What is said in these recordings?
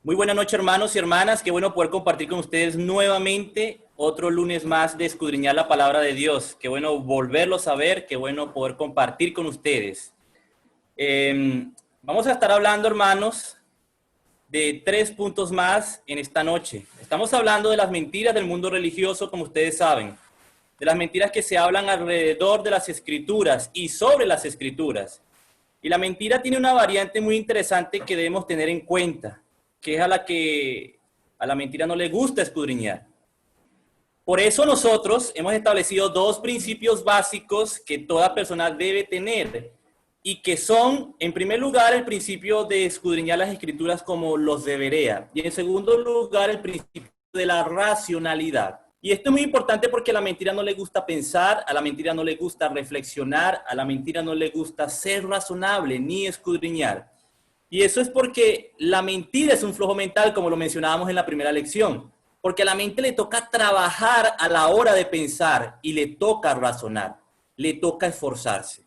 Muy buena noche, hermanos y hermanas. Qué bueno poder compartir con ustedes nuevamente otro lunes más de escudriñar la palabra de Dios. Qué bueno volverlos a ver, qué bueno poder compartir con ustedes. Vamos a estar hablando, hermanos, de 3 puntos más en esta noche. Estamos hablando de las mentiras del mundo religioso, como ustedes saben, de las mentiras que se hablan alrededor de las escrituras y sobre las escrituras. Y la mentira tiene una variante muy interesante que debemos tener en cuenta, que es a la mentira no le gusta escudriñar. Por eso nosotros hemos establecido 2 principios básicos que toda persona debe tener y que son, en primer lugar, el principio de escudriñar las escrituras como los debería, y en segundo lugar, el principio de la racionalidad. Y esto es muy importante porque a la mentira no le gusta pensar, a la mentira no le gusta reflexionar, a la mentira no le gusta ser razonable ni escudriñar. Y eso es porque la mentira es un flujo mental, como lo mencionábamos en la primera lección. Porque a la mente le toca trabajar a la hora de pensar y le toca razonar, le toca esforzarse.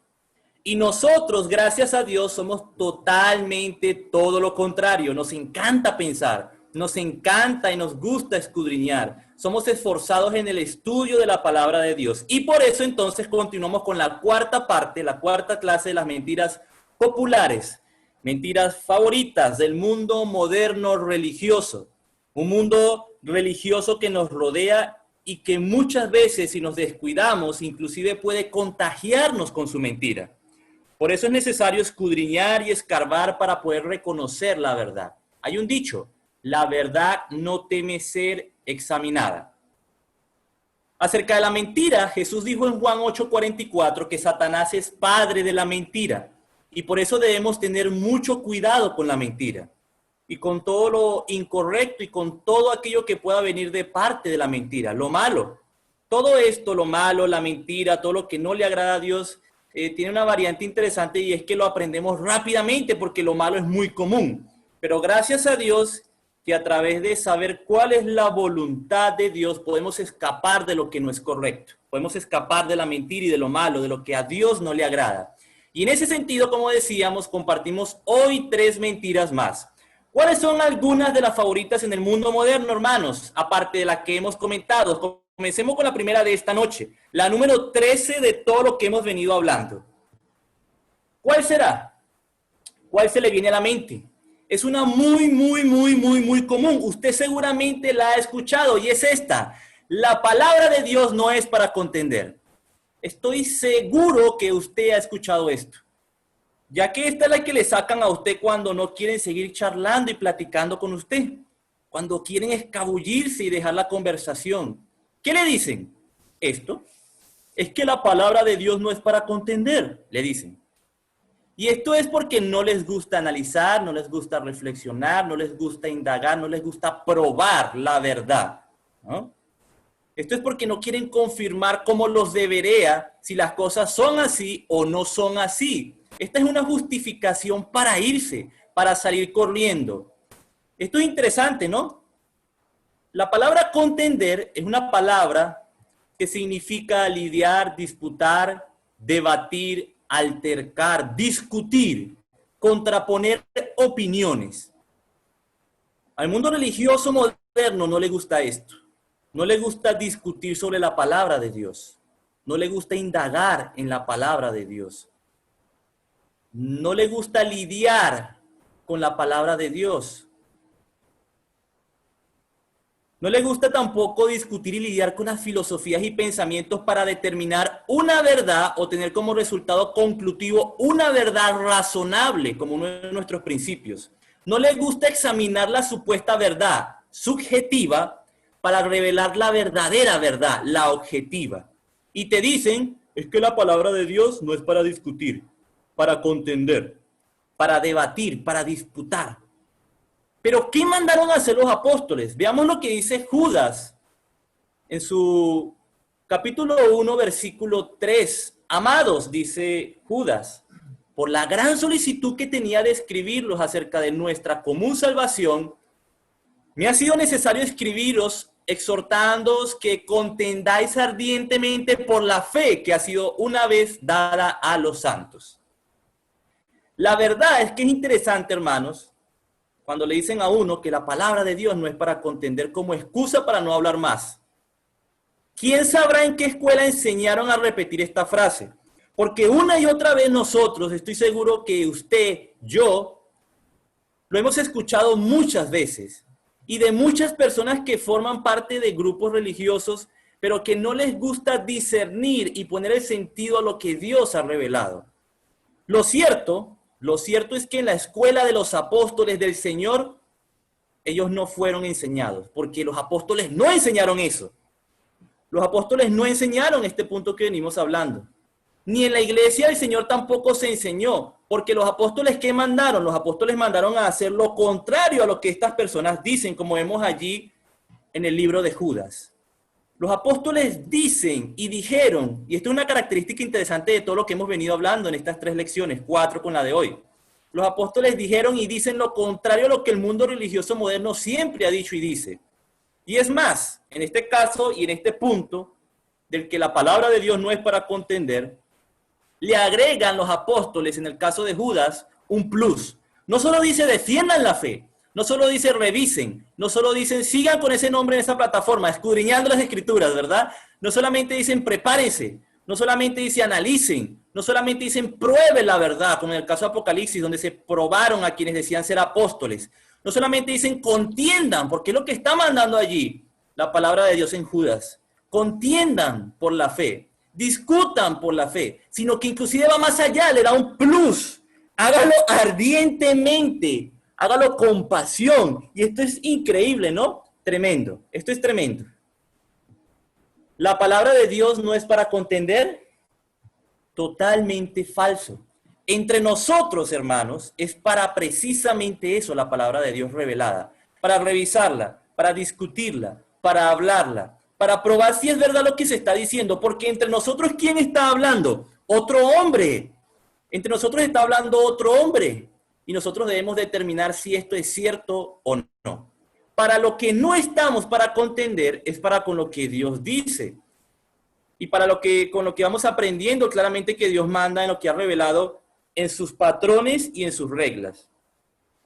Y nosotros, gracias a Dios, somos totalmente todo lo contrario. Nos encanta pensar, nos encanta y nos gusta escudriñar. Somos esforzados en el estudio de la palabra de Dios. Y por eso entonces continuamos con la cuarta parte, la cuarta clase de las mentiras populares, mentiras favoritas del mundo moderno religioso. Un mundo religioso que nos rodea y que muchas veces, si nos descuidamos, inclusive puede contagiarnos con su mentira. Por eso es necesario escudriñar y escarbar para poder reconocer la verdad. Hay un dicho, la verdad no teme ser examinada. Acerca de la mentira, Jesús dijo en Juan 8:44 que Satanás es padre de la mentira y por eso debemos tener mucho cuidado con la mentira y con todo lo incorrecto y con todo aquello que pueda venir de parte de la mentira, lo malo. Todo esto, lo malo, la mentira, todo lo que no le agrada a Dios, tiene una variante interesante y es que lo aprendemos rápidamente porque lo malo es muy común. Pero gracias a Dios que a través de saber cuál es la voluntad de Dios podemos escapar de lo que no es correcto. Podemos escapar de la mentira y de lo malo, de lo que a Dios no le agrada. Y en ese sentido, como decíamos, compartimos hoy 3 mentiras más. ¿Cuáles son algunas de las favoritas en el mundo moderno, hermanos? Aparte de las que hemos comentado. Comencemos con la primera de esta noche, la número 13 de todo lo que hemos venido hablando. ¿Cuál será? ¿Cuál se le viene a la mente? Es una muy común. Usted seguramente la ha escuchado y es esta. La palabra de Dios no es para contender. Estoy seguro que usted ha escuchado esto. Ya que esta es la que le sacan a usted cuando no quieren seguir charlando y platicando con usted. Cuando quieren escabullirse y dejar la conversación. ¿Qué le dicen? Esto es que la palabra de Dios no es para contender, le dicen. Y esto es porque no les gusta analizar, no les gusta reflexionar, no les gusta indagar, no les gusta probar la verdad, ¿no? Esto es porque no quieren confirmar cómo los debería, si las cosas son así o no son así. Esta es una justificación para irse, para salir corriendo. Esto es interesante, ¿no? La palabra contender es una palabra que significa lidiar, disputar, debatir, altercar, discutir, contraponer opiniones. Al mundo religioso moderno no le gusta esto. No le gusta discutir sobre la palabra de Dios. No le gusta indagar en la palabra de Dios. No le gusta lidiar con la palabra de Dios. No le gusta tampoco discutir y lidiar con las filosofías y pensamientos para determinar una verdad o tener como resultado conclusivo una verdad razonable como uno de nuestros principios. No le gusta examinar la supuesta verdad subjetiva para revelar la verdadera verdad, la objetiva. Y te dicen, es que la palabra de Dios no es para discutir, para contender, para debatir, para disputar. Pero ¿qué mandaron a hacer los apóstoles? Veamos lo que dice Judas en su capítulo 1, versículo 3. Amados, dice Judas, por la gran solicitud que tenía de escribirlos acerca de nuestra común salvación, me ha sido necesario escribiros exhortándoos que contendáis ardientemente por la fe que ha sido una vez dada a los santos. La verdad es que es interesante, hermanos, cuando le dicen a uno que la palabra de Dios no es para contender como excusa para no hablar más. ¿Quién sabrá en qué escuela enseñaron a repetir esta frase? Porque una y otra vez nosotros, estoy seguro que usted, yo, lo hemos escuchado muchas veces y de muchas personas que forman parte de grupos religiosos, pero que no les gusta discernir y poner el sentido a lo que Dios ha revelado. Lo cierto es que en la escuela de los apóstoles del Señor, ellos no fueron enseñados, porque los apóstoles no enseñaron eso. Los apóstoles no enseñaron este punto que venimos hablando. Ni en la iglesia del Señor tampoco se enseñó, porque los apóstoles, ¿qué mandaron? Los apóstoles mandaron a hacer lo contrario a lo que estas personas dicen, como vemos allí en el libro de Judas. Los apóstoles dicen y dijeron, y esto es una característica interesante de todo lo que hemos venido hablando en estas 3 lecciones, 4 con la de hoy. Los apóstoles dijeron y dicen lo contrario a lo que el mundo religioso moderno siempre ha dicho y dice. Y es más, en este caso y en este punto, del que la palabra de Dios no es para contender, le agregan los apóstoles, en el caso de Judas, un plus. No solo dice defiendan la fe, no solo dice revisen, no solo dicen sigan con ese nombre en esa plataforma, escudriñando las escrituras, ¿verdad? No solamente dicen prepárense, no solamente dice analicen, no solamente dicen prueben la verdad, como en el caso de Apocalipsis, donde se probaron a quienes decían ser apóstoles. No solamente dicen contiendan, porque es lo que está mandando allí la palabra de Dios en Judas. Contiendan por la fe, discutan por la fe, sino que inclusive va más allá, le da un plus. Hágalo ardientemente, hágalo con pasión. Y esto es increíble, ¿no? Tremendo. Esto es tremendo. La palabra de Dios no es para contender. Totalmente falso. Entre nosotros, hermanos, es para precisamente eso la palabra de Dios revelada. Para revisarla, para discutirla, para hablarla, para probar si es verdad lo que se está diciendo. Porque entre nosotros, ¿quién está hablando? Otro hombre. Entre nosotros está hablando otro hombre. Y nosotros debemos determinar si esto es cierto o no. Para lo que no estamos para contender es para con lo que Dios dice. Y para lo que, con lo que vamos aprendiendo claramente que Dios manda en lo que ha revelado en sus patrones y en sus reglas.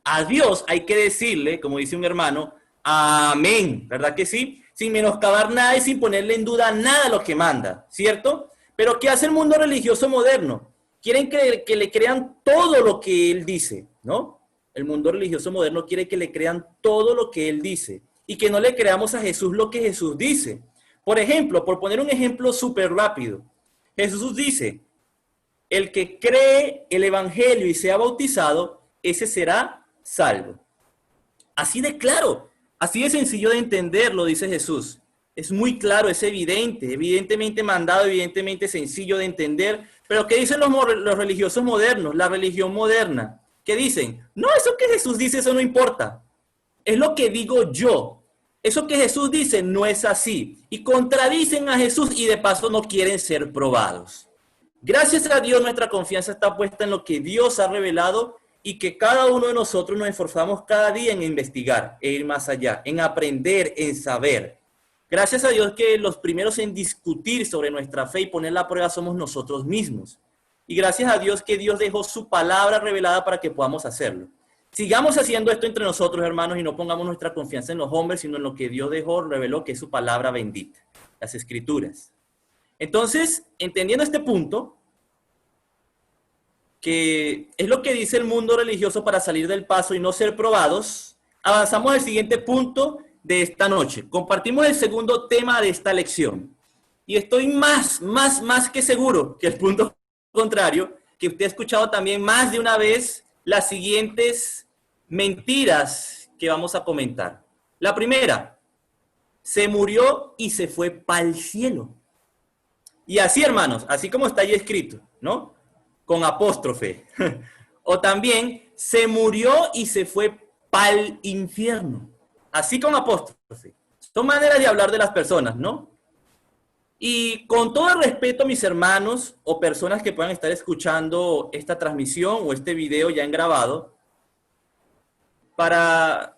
A Dios hay que decirle, como dice un hermano, amén, ¿verdad que sí? Sin menoscabar nada y sin ponerle en duda nada lo que manda, ¿cierto? Pero ¿qué hace el mundo religioso moderno? Quieren que le crean todo lo que él dice, ¿no? El mundo religioso moderno quiere que le crean todo lo que él dice y que no le creamos a Jesús lo que Jesús dice. Por ejemplo, por poner un ejemplo súper rápido, Jesús dice, el que cree el evangelio y sea bautizado, ese será salvo. Así de claro, así de sencillo de entender, lo dice Jesús. Es muy claro, es evidente, evidentemente mandado, evidentemente sencillo de entender. Pero ¿qué dicen los religiosos modernos, la religión moderna? ¿Qué dicen? No, eso que Jesús dice, eso no importa. Es lo que digo yo. Eso que Jesús dice no es así. Y contradicen a Jesús y de paso no quieren ser probados. Gracias a Dios nuestra confianza está puesta en lo que Dios ha revelado y que cada uno de nosotros nos esforzamos cada día en investigar, e ir más allá, en aprender, en saber. Gracias a Dios que los primeros en discutir sobre nuestra fe y ponerla a prueba somos nosotros mismos. Y gracias a Dios que Dios dejó su palabra revelada para que podamos hacerlo. Sigamos haciendo esto entre nosotros, hermanos, y no pongamos nuestra confianza en los hombres, sino en lo que Dios dejó, reveló, que es su palabra bendita, las Escrituras. Entonces, entendiendo este punto, que es lo que dice el mundo religioso para salir del paso y no ser probados, avanzamos al siguiente punto de esta noche. Compartimos el segundo tema de esta lección. Y estoy más que seguro que el punto contrario, que usted ha escuchado también más de una vez las siguientes mentiras que vamos a comentar. La primera, se murió y se fue para el cielo. Y así, hermanos, así como está ahí escrito, ¿no? Con apóstrofe. O también, se murió y se fue para el infierno. Así con apóstrofe. Son maneras de hablar de las personas, ¿no? Y con todo el respeto, mis hermanos o personas que puedan estar escuchando esta transmisión o este video ya en grabado, para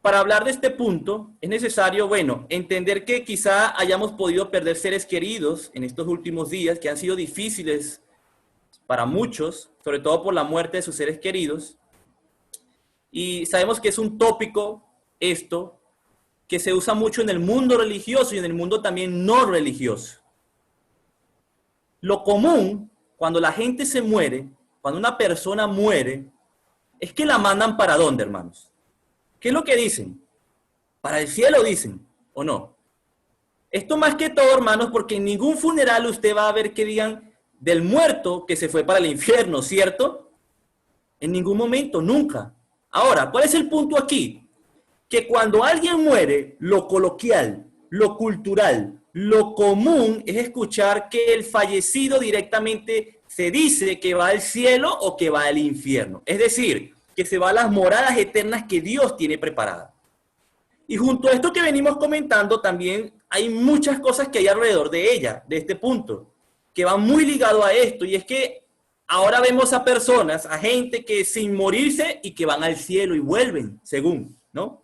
hablar de este punto es necesario, bueno, entender que quizá hayamos podido perder seres queridos en estos últimos días que han sido difíciles para muchos, sobre todo por la muerte de sus seres queridos. Y sabemos que es un tópico esto que se usa mucho en el mundo religioso y en el mundo también no religioso. Lo común, cuando la gente se muere, cuando una persona muere, es que la mandan ¿para dónde, hermanos? ¿Qué es lo que dicen? Para el cielo dicen, ¿o no? Esto más que todo, hermanos, porque en ningún funeral usted va a ver que digan del muerto que se fue para el infierno, ¿cierto? En ningún momento, nunca. Ahora, ¿cuál es el punto aquí? Que cuando alguien muere, lo coloquial, lo cultural, lo común es escuchar que el fallecido directamente se dice que va al cielo o que va al infierno. Es decir, que se va a las moradas eternas que Dios tiene preparadas. Y junto a esto que venimos comentando, también hay muchas cosas que hay alrededor de ella, de este punto, que van muy ligado a esto. Y es que ahora vemos a personas, a gente que sin morirse y que van al cielo y vuelven, según, ¿no?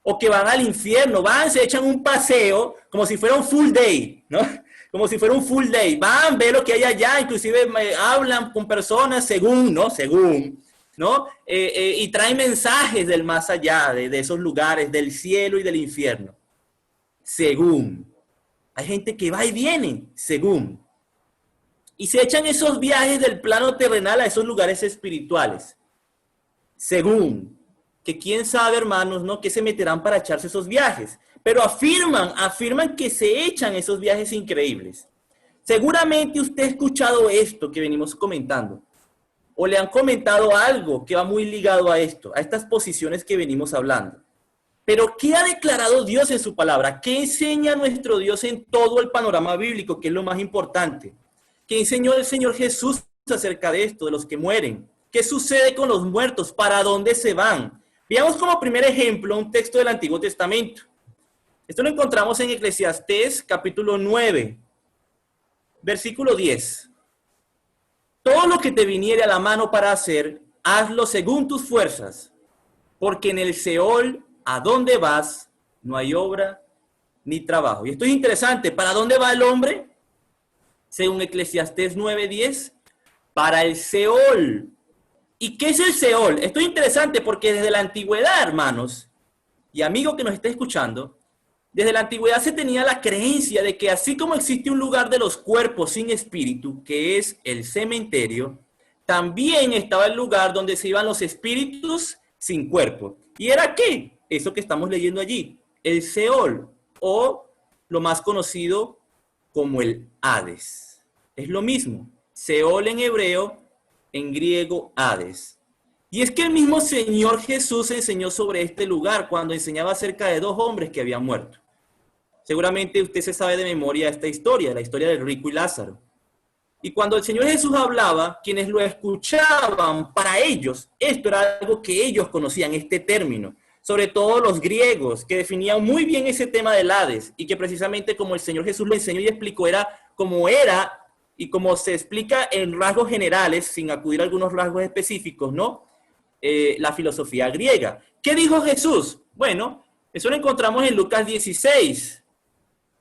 O que van al infierno, van, se echan un paseo como si fuera un full day, ¿no? Como si fuera un full day. Van, ven lo que hay allá, inclusive hablan con personas según, ¿no? Según, ¿no? Y traen mensajes del más allá, de esos lugares, del cielo y del infierno. Según. Hay gente que va y viene, según. Y se echan esos viajes del plano terrenal a esos lugares espirituales. Según. Que quién sabe, hermanos, ¿no? Que se meterán para echarse esos viajes. Pero afirman que se echan esos viajes increíbles. Seguramente usted ha escuchado esto que venimos comentando. O le han comentado algo que va muy ligado a esto, a estas posiciones que venimos hablando. Pero ¿qué ha declarado Dios en su palabra? ¿Qué enseña nuestro Dios en todo el panorama bíblico, que es lo más importante? ¿Qué enseñó el Señor Jesús acerca de esto, de los que mueren? ¿Qué sucede con los muertos? ¿Para dónde se van? Veamos como primer ejemplo un texto del Antiguo Testamento. Esto lo encontramos en Eclesiastés capítulo 9, versículo 10. Todo lo que te viniere a la mano para hacer, hazlo según tus fuerzas, porque en el Seol, a donde vas, no hay obra ni trabajo. Y esto es interesante. ¿Para dónde va el hombre? Según Eclesiastés 9:10, para el Seol. ¿Y qué es el Seol? Esto es interesante porque desde la antigüedad, hermanos, y amigo que nos está escuchando, desde la antigüedad se tenía la creencia de que así como existe un lugar de los cuerpos sin espíritu, que es el cementerio, también estaba el lugar donde se iban los espíritus sin cuerpo. ¿Y era qué? Eso que estamos leyendo allí, el Seol, o lo más conocido como el Hades. Es lo mismo, Seol en hebreo, en griego Hades. Y es que el mismo Señor Jesús enseñó sobre este lugar cuando enseñaba acerca de dos hombres que habían muerto. Seguramente usted se sabe de memoria esta historia, la historia del rico y Lázaro. Y cuando el Señor Jesús hablaba, quienes lo escuchaban, para ellos, esto era algo que ellos conocían, este término. Sobre todo los griegos, que definían muy bien ese tema del Hades, y que precisamente como el Señor Jesús lo enseñó y explicó, era, y como se explica en rasgos generales, sin acudir a algunos rasgos específicos, ¿no? La filosofía griega. ¿Qué dijo Jesús? Bueno, eso lo encontramos en Lucas 16,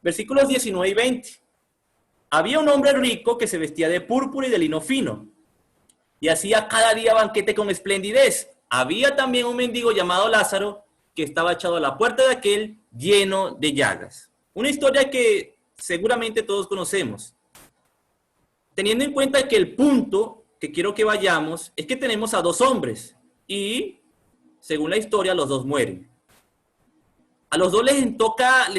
versículos 19 y 20. Había un hombre rico que se vestía de púrpura y de lino fino, y hacía cada día banquete con esplendidez. Había también un mendigo llamado Lázaro, que estaba echado a la puerta de aquel, lleno de llagas. Una historia que seguramente todos conocemos. Teniendo en cuenta que el punto que quiero que vayamos es que tenemos a dos hombres y, según la historia, los dos mueren. A los dos les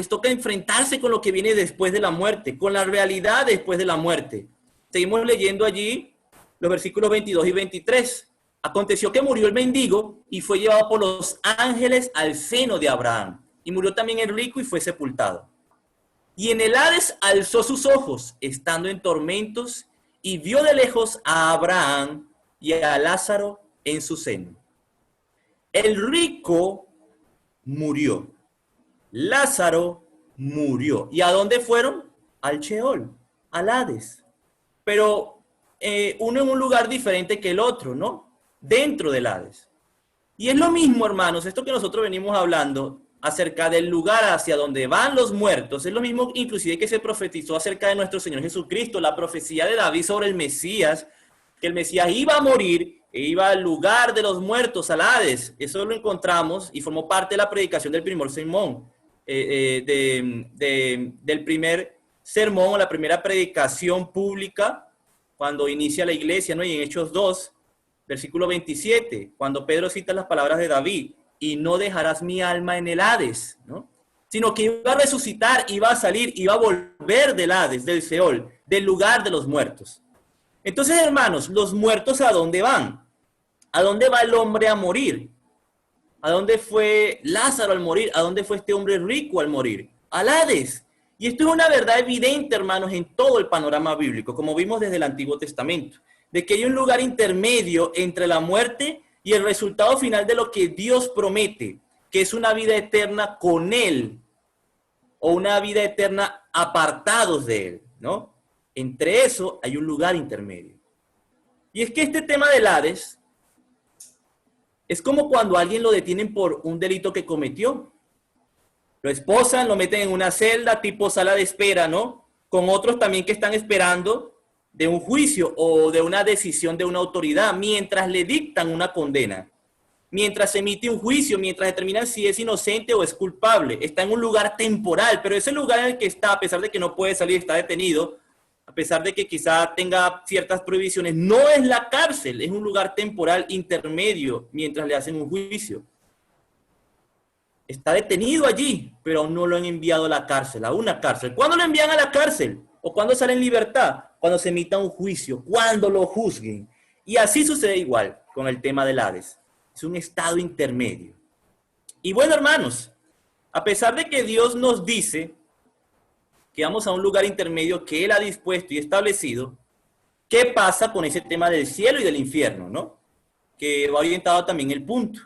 toca enfrentarse con lo que viene después de la muerte, con la realidad después de la muerte. Seguimos leyendo allí los versículos 22 y 23. Aconteció que murió el mendigo y fue llevado por los ángeles al seno de Abraham. Y murió también el rico y fue sepultado. Y en el Hades alzó sus ojos, estando en tormentos, y vio de lejos a Abraham y a Lázaro en su seno. El rico murió. Lázaro murió. ¿Y a dónde fueron? Al Sheol, al Hades. Pero uno en un lugar diferente que el otro, ¿no? Dentro del Hades. Y es lo mismo, hermanos, esto que nosotros venimos hablando acerca del lugar hacia donde van los muertos, es lo mismo inclusive que se profetizó acerca de nuestro Señor Jesucristo, la profecía de David sobre el Mesías, que el Mesías iba a morir E iba al lugar de los muertos, al Hades. Eso lo encontramos y formó parte de la predicación del primer sermón, del primer sermón o la primera predicación pública cuando inicia la iglesia, ¿no? Y en Hechos 2, versículo 27, cuando Pedro cita las palabras de David, y no dejarás mi alma en el Hades, ¿no? Sino que iba a resucitar, iba a salir, iba a volver del Hades, del Seol, del lugar de los muertos. Entonces, hermanos, los muertos, ¿a dónde van? ¿A dónde va el hombre a morir? ¿A dónde fue Lázaro al morir? ¿A dónde fue este hombre rico al morir? Al Hades. Y esto es una verdad evidente, hermanos, en todo el panorama bíblico, como vimos desde el Antiguo Testamento, de que hay un lugar intermedio entre la muerte y el resultado final de lo que Dios promete, que es una vida eterna con Él, o una vida eterna apartados de Él, ¿no? Entre eso hay un lugar intermedio. Y es que este tema del Hades es como cuando a alguien lo detienen por un delito que cometió. Lo esposan, lo meten en una celda tipo sala de espera, ¿no? Con otros también que están esperando de un juicio o de una decisión de una autoridad mientras le dictan una condena. Mientras se emite un juicio, mientras determinan si es inocente o es culpable. Está en un lugar temporal, pero ese lugar en el que está, a pesar de que no puede salir, está detenido, a pesar de que quizá tenga ciertas prohibiciones, no es la cárcel, es un lugar temporal intermedio mientras le hacen un juicio. Está detenido allí, pero aún no lo han enviado a la cárcel, a una cárcel. ¿Cuándo lo envían a la cárcel? ¿O cuándo sale en libertad? Cuando se emita un juicio, cuando lo juzguen. Y así sucede igual con el tema del Hades. Es un estado intermedio. Y bueno, hermanos, a pesar de que Dios nos dice que vamos a un lugar intermedio que Él ha dispuesto y establecido, ¿qué pasa con ese tema del cielo y del infierno, no? Que va orientado también el punto.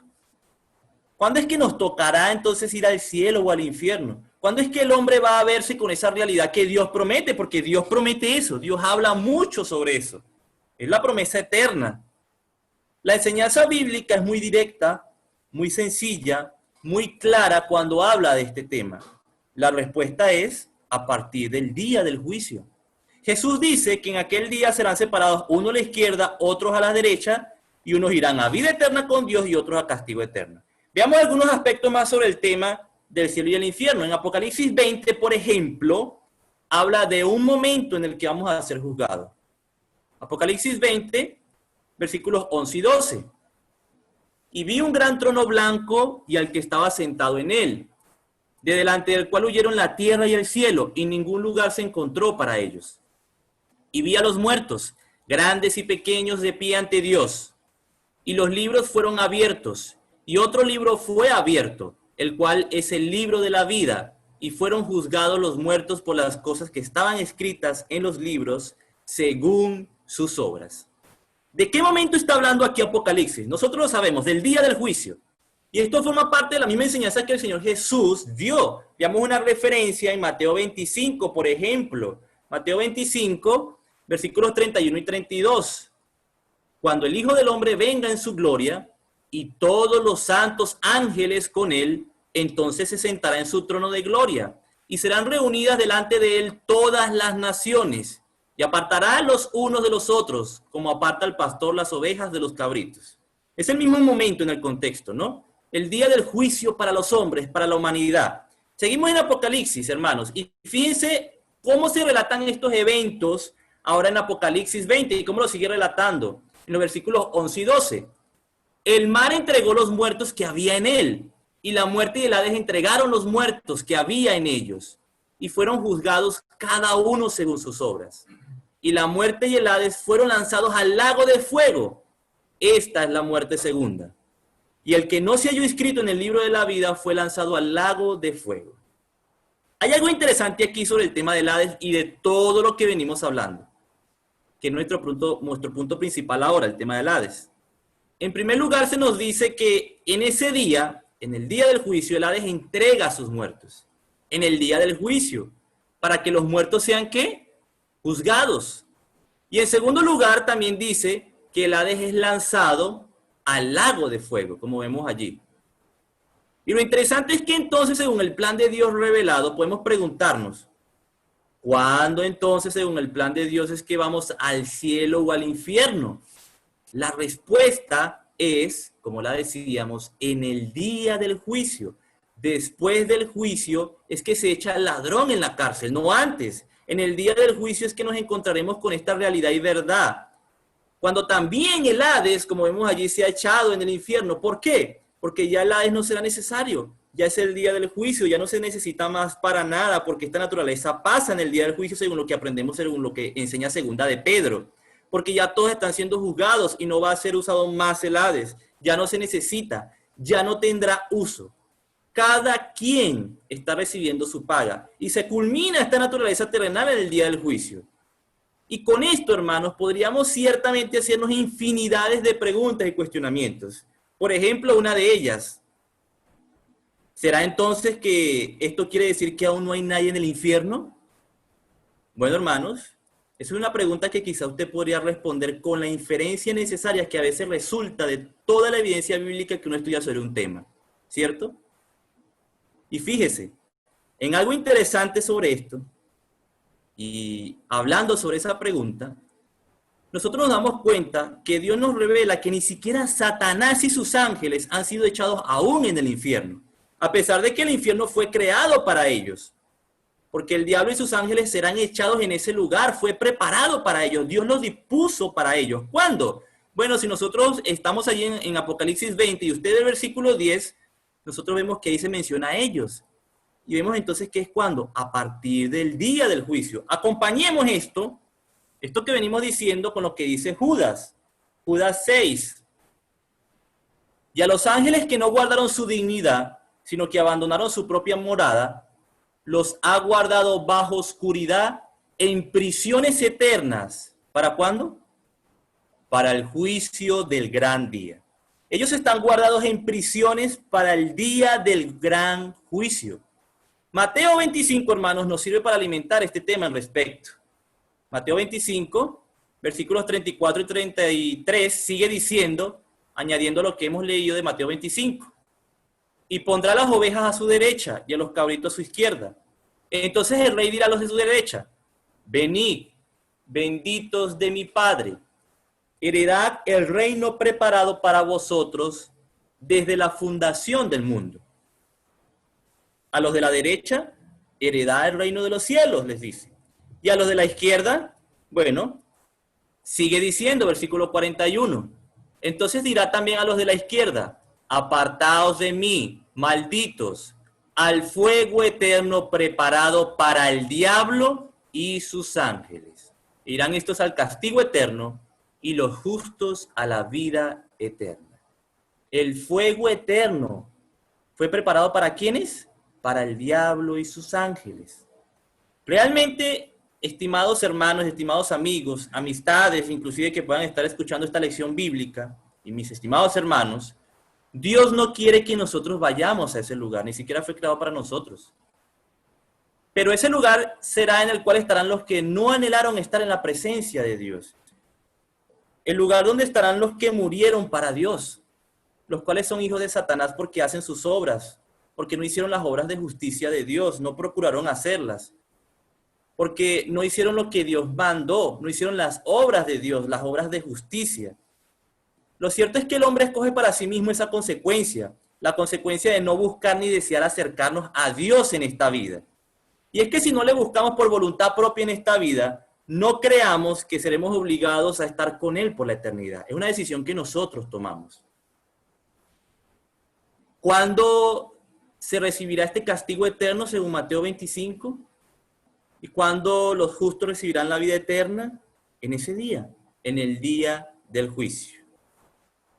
¿Cuándo es que nos tocará entonces ir al cielo o al infierno? ¿Cuándo es que el hombre va a verse con esa realidad que Dios promete? Porque Dios promete eso, Dios habla mucho sobre eso. Es la promesa eterna. La enseñanza bíblica es muy directa, muy sencilla, muy clara cuando habla de este tema. La respuesta es a partir del día del juicio. Jesús dice que en aquel día serán separados uno a la izquierda, otros a la derecha, y unos irán a vida eterna con Dios y otros a castigo eterno. Veamos algunos aspectos más sobre el tema del cielo y el infierno. En Apocalipsis 20, por ejemplo, habla de un momento en el que vamos a ser juzgados. Apocalipsis 20, versículos 11 y 12. Y vi un gran trono blanco y al que estaba sentado en él, de delante del cual huyeron la tierra y el cielo, y ningún lugar se encontró para ellos. Y vi a los muertos, grandes y pequeños, de pie ante Dios. Y los libros fueron abiertos, y otro libro fue abierto, el cual es el libro de la vida, y fueron juzgados los muertos por las cosas que estaban escritas en los libros, según sus obras. ¿De qué momento está hablando aquí Apocalipsis? Nosotros lo sabemos, del día del juicio. Y esto forma parte de la misma enseñanza que el Señor Jesús dio. Veamos una referencia en Mateo 25, por ejemplo. Mateo 25, versículos 31 y 32. Cuando el Hijo del Hombre venga en su gloria y todos los santos ángeles con él, entonces se sentará en su trono de gloria y serán reunidas delante de él todas las naciones y apartará los unos de los otros, como aparta el pastor las ovejas de los cabritos. Es el mismo momento en el contexto, ¿no? El día del juicio para los hombres, para la humanidad. Seguimos en Apocalipsis, hermanos, y fíjense cómo se relatan estos eventos ahora en Apocalipsis 20 y cómo lo sigue relatando en los versículos 11 y 12. El mar entregó los muertos que había en él, y la muerte y el Hades entregaron los muertos que había en ellos, y fueron juzgados cada uno según sus obras. Y la muerte y el Hades fueron lanzados al lago de fuego. Esta es la muerte segunda. Y el que no se halló inscrito en el libro de la vida fue lanzado al lago de fuego. Hay algo interesante aquí sobre el tema del Hades y de todo lo que venimos hablando, que es nuestro punto principal ahora, el tema del Hades. En primer lugar, se nos dice que en ese día, en el día del juicio, el Hades entrega a sus muertos. En el día del juicio, para que los muertos sean, ¿qué? Juzgados. Y en segundo lugar, también dice que el Hades es lanzado al lago de fuego, como vemos allí. Y lo interesante es que entonces, según el plan de Dios revelado, podemos preguntarnos, ¿cuándo entonces, según el plan de Dios, es que vamos al cielo o al infierno? La respuesta es, como la decíamos, en el día del juicio. Después del juicio es que se echa al ladrón en la cárcel, no antes. En el día del juicio es que nos encontraremos con esta realidad y verdad. Cuando también el Hades, como vemos allí, se ha echado en el infierno. ¿Por qué? Porque ya el Hades no será necesario. Ya es el día del juicio, ya no se necesita más para nada, porque esta naturaleza pasa en el día del juicio según lo que aprendemos, según lo que enseña segunda de Pedro. Porque ya todos están siendo juzgados y no va a ser usado más el Hades. Ya no se necesita, ya no tendrá uso. Cada quien está recibiendo su paga y se culmina esta naturaleza terrenal en el día del juicio. Y con esto, hermanos, podríamos ciertamente hacernos infinidades de preguntas y cuestionamientos. Por ejemplo, una de ellas, ¿será entonces que esto quiere decir que aún no hay nadie en el infierno? Bueno, hermanos, esa es una pregunta que quizá usted podría responder con la inferencia necesaria que a veces resulta de toda la evidencia bíblica que uno estudia sobre un tema, ¿cierto? Y fíjese, en algo interesante sobre esto, y hablando sobre esa pregunta, nosotros nos damos cuenta que Dios nos revela que ni siquiera Satanás y sus ángeles han sido echados aún en el infierno, a pesar de que el infierno fue creado para ellos. Porque el diablo y sus ángeles serán echados en ese lugar, fue preparado para ellos, Dios los dispuso para ellos. ¿Cuándo? Bueno, si nosotros estamos allí en Apocalipsis 20 y usted el versículo 10, nosotros vemos que ahí se menciona a ellos. Y vemos entonces que es cuando, a partir del día del juicio. Acompañemos esto que venimos diciendo con lo que dice Judas. Judas 6. Y a los ángeles que no guardaron su dignidad, sino que abandonaron su propia morada, los ha guardado bajo oscuridad en prisiones eternas. ¿Para cuándo? Para el juicio del gran día. Ellos están guardados en prisiones para el día del gran juicio. Mateo 25, hermanos, nos sirve para alimentar este tema al respecto. Mateo 25, versículos 34 y 33, sigue diciendo, añadiendo lo que hemos leído de Mateo 25. Y pondrá las ovejas a su derecha y a los cabritos a su izquierda. Entonces el rey dirá a los de su derecha, venid, benditos de mi Padre, heredad el reino preparado para vosotros desde la fundación del mundo. A los de la derecha, heredad el reino de los cielos, les dice. Y a los de la izquierda, bueno, sigue diciendo, versículo 41. Entonces dirá también a los de la izquierda, apartaos de mí, malditos, al fuego eterno preparado para el diablo y sus ángeles. Irán estos al castigo eterno y los justos a la vida eterna. El fuego eterno fue preparado ¿para quiénes? Para el diablo y sus ángeles. Realmente, estimados hermanos, estimados amigos, amistades, inclusive que puedan estar escuchando esta lección bíblica, y mis estimados hermanos, Dios no quiere que nosotros vayamos a ese lugar, ni siquiera fue creado para nosotros. Pero ese lugar será en el cual estarán los que no anhelaron estar en la presencia de Dios. El lugar donde estarán los que murieron para Dios, los cuales son hijos de Satanás porque hacen sus obras, porque no hicieron las obras de justicia de Dios, no procuraron hacerlas, porque no hicieron lo que Dios mandó, no hicieron las obras de Dios, las obras de justicia. Lo cierto es que el hombre escoge para sí mismo esa consecuencia, la consecuencia de no buscar ni desear acercarnos a Dios en esta vida. Y es que si no le buscamos por voluntad propia en esta vida, no creamos que seremos obligados a estar con Él por la eternidad. Es una decisión que nosotros tomamos. ¿Cuándo se recibirá este castigo eterno según Mateo 25? ¿Y cuándo los justos recibirán la vida eterna? En ese día, en el día del juicio.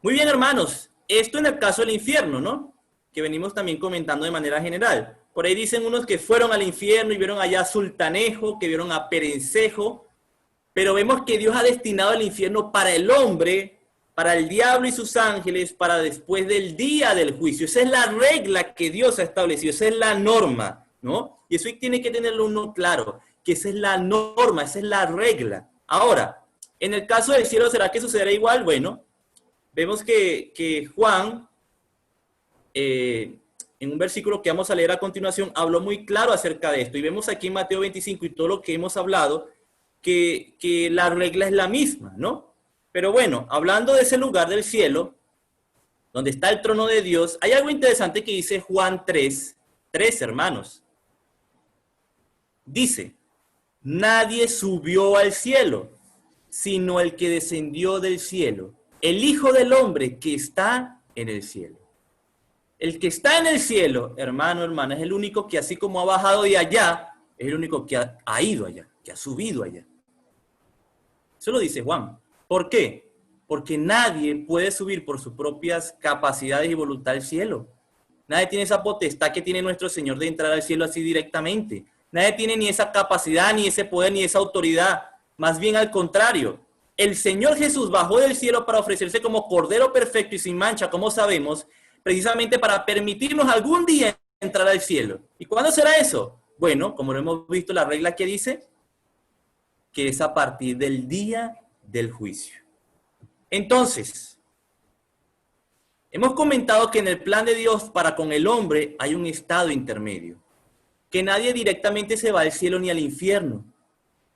Muy bien, hermanos, esto en el caso del infierno, ¿no? Que venimos también comentando de manera general. Por ahí dicen unos que fueron al infierno y vieron allá a Sultanejo, que vieron a Perencejo, pero vemos que Dios ha destinado el infierno para el hombre, para el diablo y sus ángeles, para después del día del juicio. Esa es la regla que Dios ha establecido, esa es la norma, ¿no? Y eso tiene que tenerlo uno claro, que esa es la norma, esa es la regla. Ahora, en el caso del cielo, ¿será que sucederá igual? Bueno, vemos que Juan, en un versículo que vamos a leer a continuación, habló muy claro acerca de esto. Y vemos aquí en Mateo 25 y todo lo que hemos hablado, que la regla es la misma, ¿no? Pero bueno, hablando de ese lugar del cielo, donde está el trono de Dios, hay algo interesante que dice Juan 3, hermanos. Dice, nadie subió al cielo, sino el que descendió del cielo, el Hijo del Hombre que está en el cielo. El que está en el cielo, hermano, hermana, es el único que así como ha bajado de allá, es el único que ha ido allá, que ha subido allá. Eso lo dice Juan. ¿Por qué? Porque nadie puede subir por sus propias capacidades y voluntad al cielo. Nadie tiene esa potestad que tiene nuestro Señor de entrar al cielo así directamente. Nadie tiene ni esa capacidad, ni ese poder, ni esa autoridad. Más bien al contrario. El Señor Jesús bajó del cielo para ofrecerse como Cordero perfecto y sin mancha, como sabemos, precisamente para permitirnos algún día entrar al cielo. ¿Y cuándo será eso? Bueno, como lo hemos visto, la regla que dice que es a partir del día del juicio. Entonces, hemos comentado que en el plan de Dios para con el hombre hay un estado intermedio, que nadie directamente se va al cielo ni al infierno,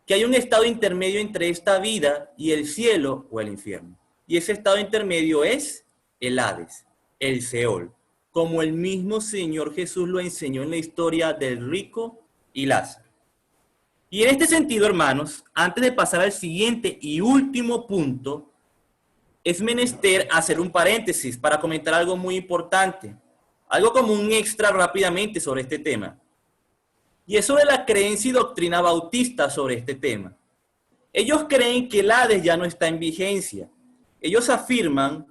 que hay un estado intermedio entre esta vida y el cielo o el infierno. Y ese estado intermedio es el Hades, el Seol, como el mismo Señor Jesús lo enseñó en la historia del rico y Lázaro. Y en este sentido, hermanos, antes de pasar al siguiente y último punto, es menester hacer un paréntesis para comentar algo muy importante, algo como un extra rápidamente sobre este tema. Y es sobre la creencia y doctrina bautista sobre este tema. Ellos creen que el Hades ya no está en vigencia. Ellos afirman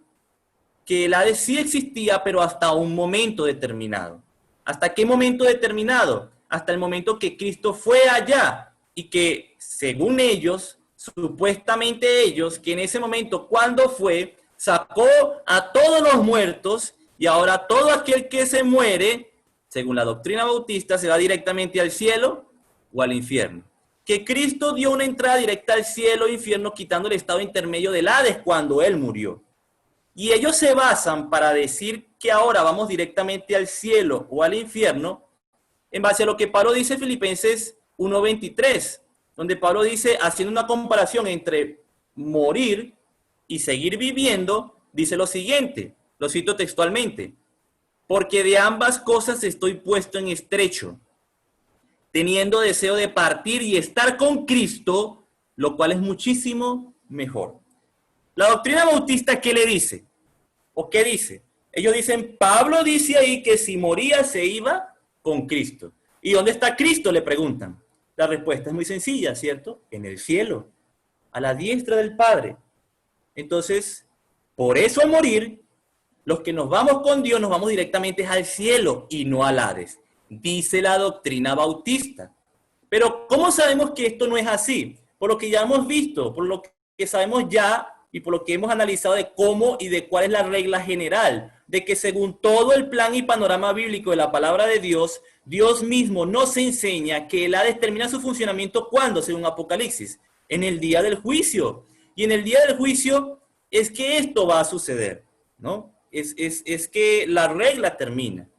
que el Hades sí existía, pero hasta un momento determinado. ¿Hasta qué momento determinado? Hasta el momento que Cristo fue allá y que, según ellos, supuestamente ellos, que en ese momento, cuando fue, sacó a todos los muertos y ahora todo aquel que se muere, según la doctrina bautista, se va directamente al cielo o al infierno. Que Cristo dio una entrada directa al cielo e infierno quitando el estado intermedio del Hades cuando Él murió. Y ellos se basan para decir que ahora vamos directamente al cielo o al infierno en base a lo que Pablo dice en Filipenses 1:23, donde Pablo dice, haciendo una comparación entre morir y seguir viviendo, dice lo siguiente, lo cito textualmente, porque de ambas cosas estoy puesto en estrecho, teniendo deseo de partir y estar con Cristo, lo cual es muchísimo mejor. La doctrina bautista, ¿qué le dice? ¿O qué dice? Ellos dicen, Pablo dice ahí que si moría se iba con Cristo. ¿Y dónde está Cristo? Le preguntan. La respuesta es muy sencilla, ¿cierto? En el cielo, a la diestra del Padre. Entonces, por eso al morir, los que nos vamos con Dios nos vamos directamente al cielo y no al Hades, dice la doctrina bautista. Pero ¿cómo sabemos que esto no es así? Por lo que ya hemos visto, por lo que sabemos ya y por lo que hemos analizado de cómo y de cuál es la regla general, de que según todo el plan y panorama bíblico de la palabra de Dios, Dios mismo nos enseña que el Hades termina su funcionamiento ¿cuándo? Según Apocalipsis, en el día del juicio. Y en el día del juicio es que esto va a suceder, ¿no? Es que la regla termina.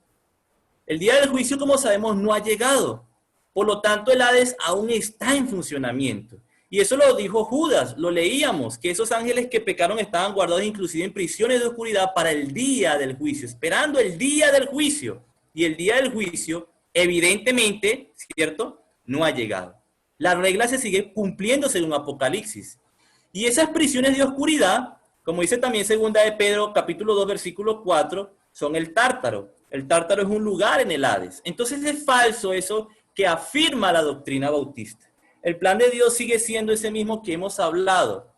El día del juicio, como sabemos, no ha llegado. Por lo tanto, el Hades aún está en funcionamiento. Y eso lo dijo Judas, lo leíamos, que esos ángeles que pecaron estaban guardados inclusive en prisiones de oscuridad para el día del juicio, esperando el día del juicio. Y el día del juicio, evidentemente, ¿cierto?, no ha llegado. La regla se sigue cumpliendo según Apocalipsis. Y esas prisiones de oscuridad, como dice también segunda de Pedro, capítulo 2, versículo 4, son el Tártaro. El Tártaro es un lugar en el Hades. Entonces es falso eso que afirma la doctrina bautista. El plan de Dios sigue siendo ese mismo que hemos hablado.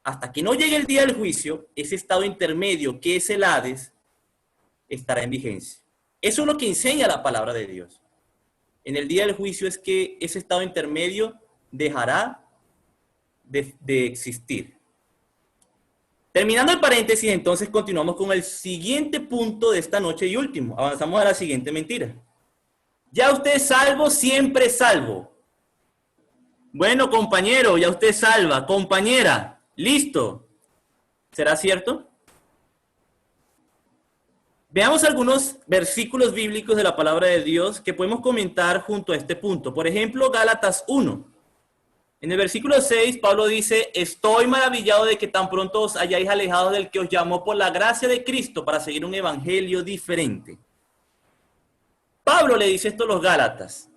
Hasta que no llegue el día del juicio, ese estado intermedio que es el Hades estará en vigencia. Eso es lo que enseña la palabra de Dios. En el día del juicio es que ese estado intermedio dejará de existir. Terminando el paréntesis, entonces continuamos con el siguiente punto de esta noche y último. Avanzamos a la siguiente mentira. Ya usted es salvo, siempre salvo. Bueno, compañero, ya usted salva. Compañera, listo. ¿Será cierto? Veamos algunos versículos bíblicos de la palabra de Dios que podemos comentar junto a este punto. Por ejemplo, Gálatas 1. En el versículo 6, Pablo dice, estoy maravillado de que tan pronto os hayáis alejado del que os llamó por la gracia de Cristo para seguir un evangelio diferente. Pablo le dice esto a los Gálatas.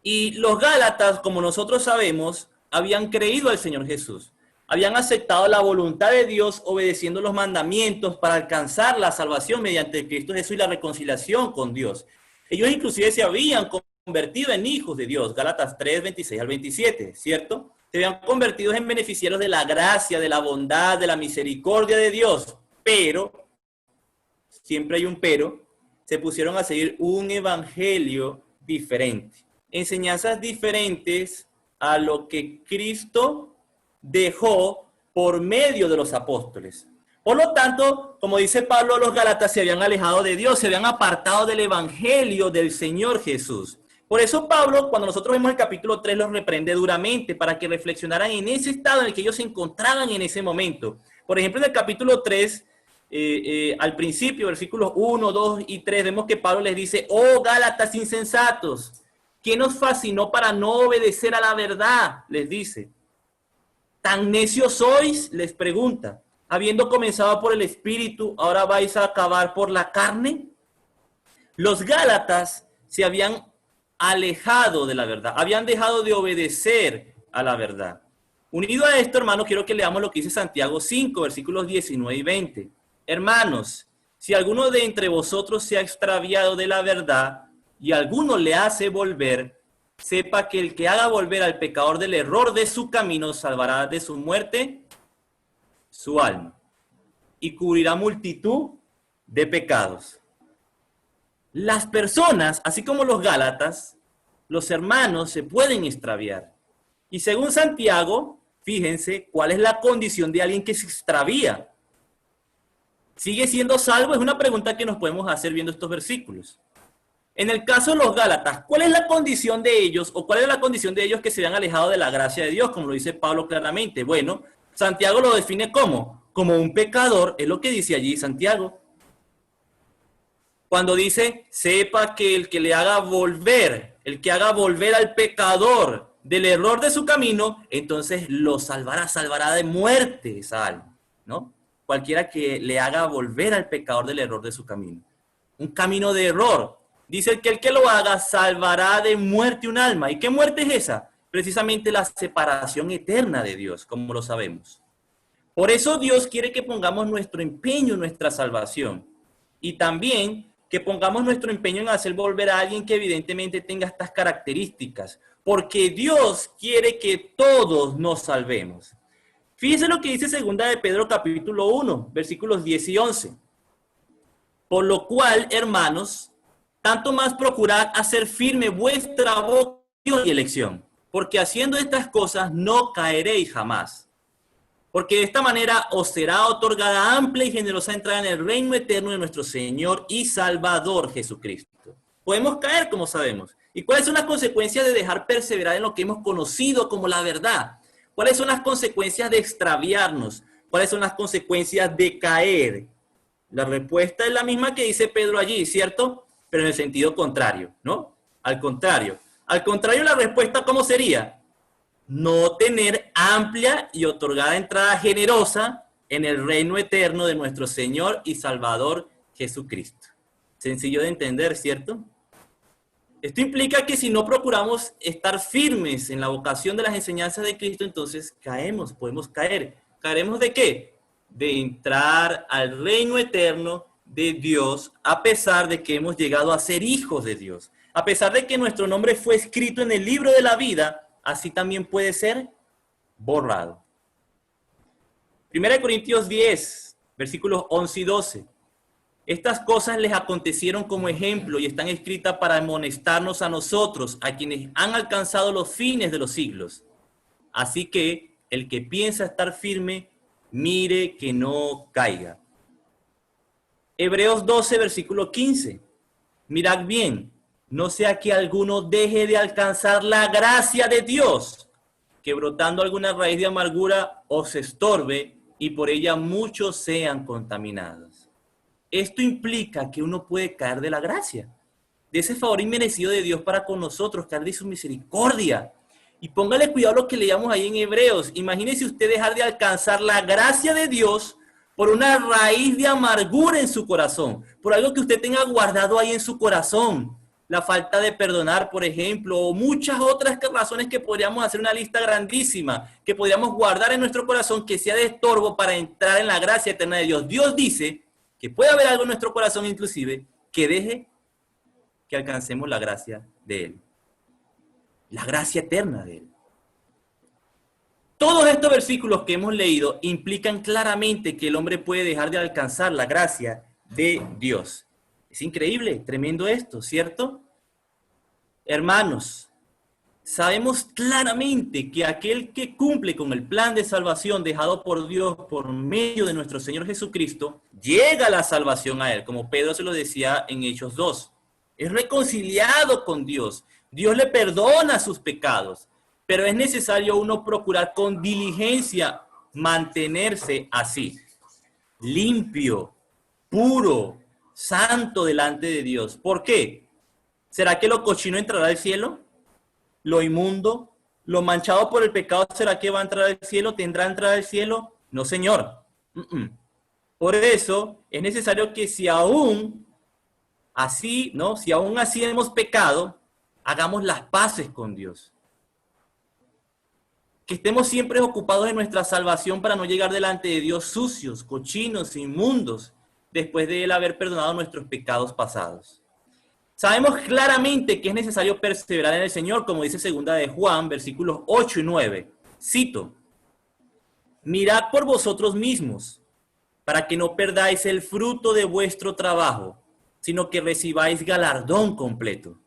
Y los Gálatas, como nosotros sabemos, habían creído al Señor Jesús. Habían aceptado la voluntad de Dios obedeciendo los mandamientos para alcanzar la salvación mediante Cristo Jesús y la reconciliación con Dios. Ellos inclusive se habían convertido en hijos de Dios, Gálatas 3, 26 al 27, ¿cierto? Se habían convertido en beneficiarios de la gracia, de la bondad, de la misericordia de Dios, pero, siempre hay un pero, se pusieron a seguir un evangelio diferente, enseñanzas diferentes a lo que Cristo dejó por medio de los apóstoles. Por lo tanto, como dice Pablo, los Gálatas se habían alejado de Dios, se habían apartado del evangelio del Señor Jesús. Por eso Pablo, cuando nosotros vemos el capítulo 3, los reprende duramente para que reflexionaran en ese estado en el que ellos se encontraban en ese momento. Por ejemplo, en el capítulo 3, al principio, versículos 1, 2 y 3, vemos que Pablo les dice, oh Gálatas insensatos, ¿qué nos fascinó para no obedecer a la verdad? Les dice. ¿Tan necios sois? Les pregunta. Habiendo comenzado por el Espíritu, ¿ahora vais a acabar por la carne? Los Gálatas se habían alejado de la verdad, habían dejado de obedecer a la verdad. Unido a esto, hermanos, quiero que leamos lo que dice Santiago 5, versículos 19 y 20. Hermanos, si alguno de entre vosotros se ha extraviado de la verdad y alguno le hace volver, sepa que el que haga volver al pecador del error de su camino salvará de su muerte su alma y cubrirá multitud de pecados. Las personas, así como los Gálatas, los hermanos se pueden extraviar. Y según Santiago, fíjense cuál es la condición de alguien que se extravía. ¿Sigue siendo salvo? Es una pregunta que nos podemos hacer viendo estos versículos. En el caso de los Gálatas, ¿cuál es la condición de ellos o cuál es la condición de ellos que se habían alejado de la gracia de Dios? Como lo dice Pablo claramente. Bueno, Santiago lo define como un pecador, es lo que dice allí Santiago. Cuando dice, sepa que el que le haga volver, el que haga volver al pecador del error de su camino, entonces lo salvará de muerte esa alma, ¿no? Cualquiera que le haga volver al pecador del error de su camino. Un camino de error. Dice que el que lo haga salvará de muerte un alma. ¿Y qué muerte es esa? Precisamente la separación eterna de Dios, como lo sabemos. Por eso Dios quiere que pongamos nuestro empeño en nuestra salvación. Y también que pongamos nuestro empeño en hacer volver a alguien que evidentemente tenga estas características. Porque Dios quiere que todos nos salvemos. Fíjense lo que dice 2 de Pedro capítulo 1, versículos 10 y 11. Por lo cual, hermanos, tanto más procurad hacer firme vuestra vocación y elección, porque haciendo estas cosas no caeréis jamás. Porque de esta manera os será otorgada amplia y generosa entrada en el reino eterno de nuestro Señor y Salvador Jesucristo. Podemos caer, como sabemos. ¿Y cuáles son las consecuencias de dejar perseverar en lo que hemos conocido como la verdad? ¿Cuáles son las consecuencias de extraviarnos? ¿Cuáles son las consecuencias de caer? La respuesta es la misma que dice Pedro allí, ¿cierto? Pero en el sentido contrario, ¿no? Al contrario. Al contrario, la respuesta, ¿cómo sería? No tener amplia y otorgada entrada generosa en el reino eterno de nuestro Señor y Salvador Jesucristo. Sencillo de entender, ¿cierto? Esto implica que si no procuramos estar firmes en la vocación de las enseñanzas de Cristo, entonces caemos, podemos caer. ¿Caeremos de qué? De entrar al reino eterno de Dios, a pesar de que hemos llegado a ser hijos de Dios. A pesar de que nuestro nombre fue escrito en el libro de la vida, así también puede ser borrado. 1 Corintios 10, versículos 11 y 12. Estas cosas les acontecieron como ejemplo y están escritas para amonestarnos a nosotros, a quienes han alcanzado los fines de los siglos. Así que el que piensa estar firme, mire que no caiga. Hebreos 12, versículo 15. Mirad bien, no sea que alguno deje de alcanzar la gracia de Dios, que brotando alguna raíz de amargura os estorbe y por ella muchos sean contaminados. Esto implica que uno puede caer de la gracia, de ese favor inmerecido de Dios para con nosotros, caer de su misericordia. Y póngale cuidado lo que leíamos ahí en Hebreos. Imagínese usted dejar de alcanzar la gracia de Dios por una raíz de amargura en su corazón, por algo que usted tenga guardado ahí en su corazón. La falta de perdonar, por ejemplo, o muchas otras razones que podríamos hacer una lista grandísima, que podríamos guardar en nuestro corazón que sea de estorbo para entrar en la gracia eterna de Dios. Dios dice que puede haber algo en nuestro corazón inclusive que deje que alcancemos la gracia de Él. La gracia eterna de Él. Todos estos versículos que hemos leído implican claramente que el hombre puede dejar de alcanzar la gracia de Dios. Es increíble, tremendo esto, ¿cierto? Hermanos, sabemos claramente que aquel que cumple con el plan de salvación dejado por Dios por medio de nuestro Señor Jesucristo, llega a la salvación a Él, como Pedro se lo decía en Hechos 2. Es reconciliado con Dios. Dios le perdona sus pecados, pero es necesario uno procurar con diligencia mantenerse así, limpio, puro, santo delante de Dios. ¿Por qué? ¿Será que lo cochino entrará al cielo? ¿Lo inmundo? ¿Lo manchado por el pecado será que va a entrar al cielo? ¿Tendrá entrada al cielo? No, Señor. Por eso es necesario que si aún así, ¿no? Si aún así hemos pecado, hagamos las paces con Dios. Que estemos siempre ocupados en nuestra salvación para no llegar delante de Dios sucios, cochinos, inmundos, después de Él haber perdonado nuestros pecados pasados. Sabemos claramente que es necesario perseverar en el Señor, como dice 2 de Juan, versículos 8 y 9. Cito: mirad por vosotros mismos, para que no perdáis el fruto de vuestro trabajo, sino que recibáis galardón completo.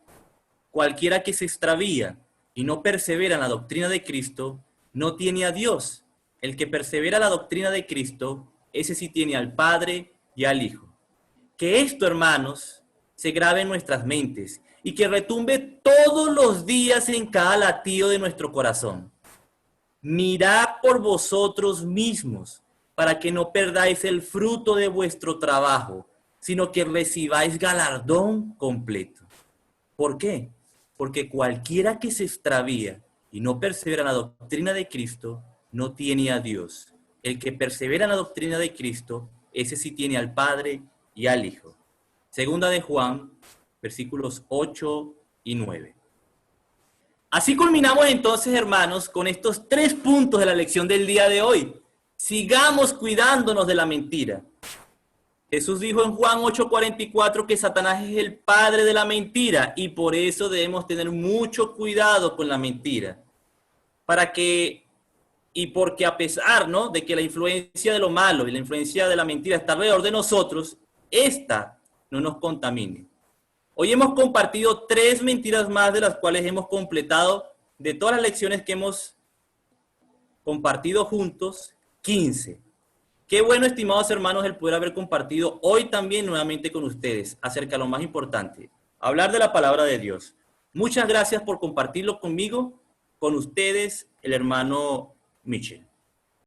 Cualquiera que se extravía y no persevera en la doctrina de Cristo, no tiene a Dios. El que persevera en la doctrina de Cristo, ese sí tiene al Padre y al Hijo. Que esto, hermanos, se grabe en nuestras mentes y que retumbe todos los días en cada latido de nuestro corazón. Mirad por vosotros mismos, para que no perdáis el fruto de vuestro trabajo, sino que recibáis galardón completo. ¿Por qué? Porque cualquiera que se extravía y no persevera en la doctrina de Cristo, no tiene a Dios. El que persevera en la doctrina de Cristo, ese sí tiene al Padre y al Hijo. 2 de Juan, versículos 8 y 9. Así culminamos entonces, hermanos, con estos 3 puntos de la lección del día de hoy. Sigamos cuidándonos de la mentira. Jesús dijo en Juan 8:44 que Satanás es el padre de la mentira y por eso debemos tener mucho cuidado con la mentira. Porque a pesar, ¿no?, de que la influencia de lo malo y la influencia de la mentira está alrededor de nosotros, esta no nos contamine. Hoy hemos compartido 3 mentiras más, de las cuales hemos completado, de todas las lecciones que hemos compartido juntos, 15. Qué bueno, estimados hermanos, el poder haber compartido hoy también nuevamente con ustedes acerca de lo más importante, hablar de la palabra de Dios. Muchas gracias por compartirlo conmigo, con ustedes, el hermano Mitchell.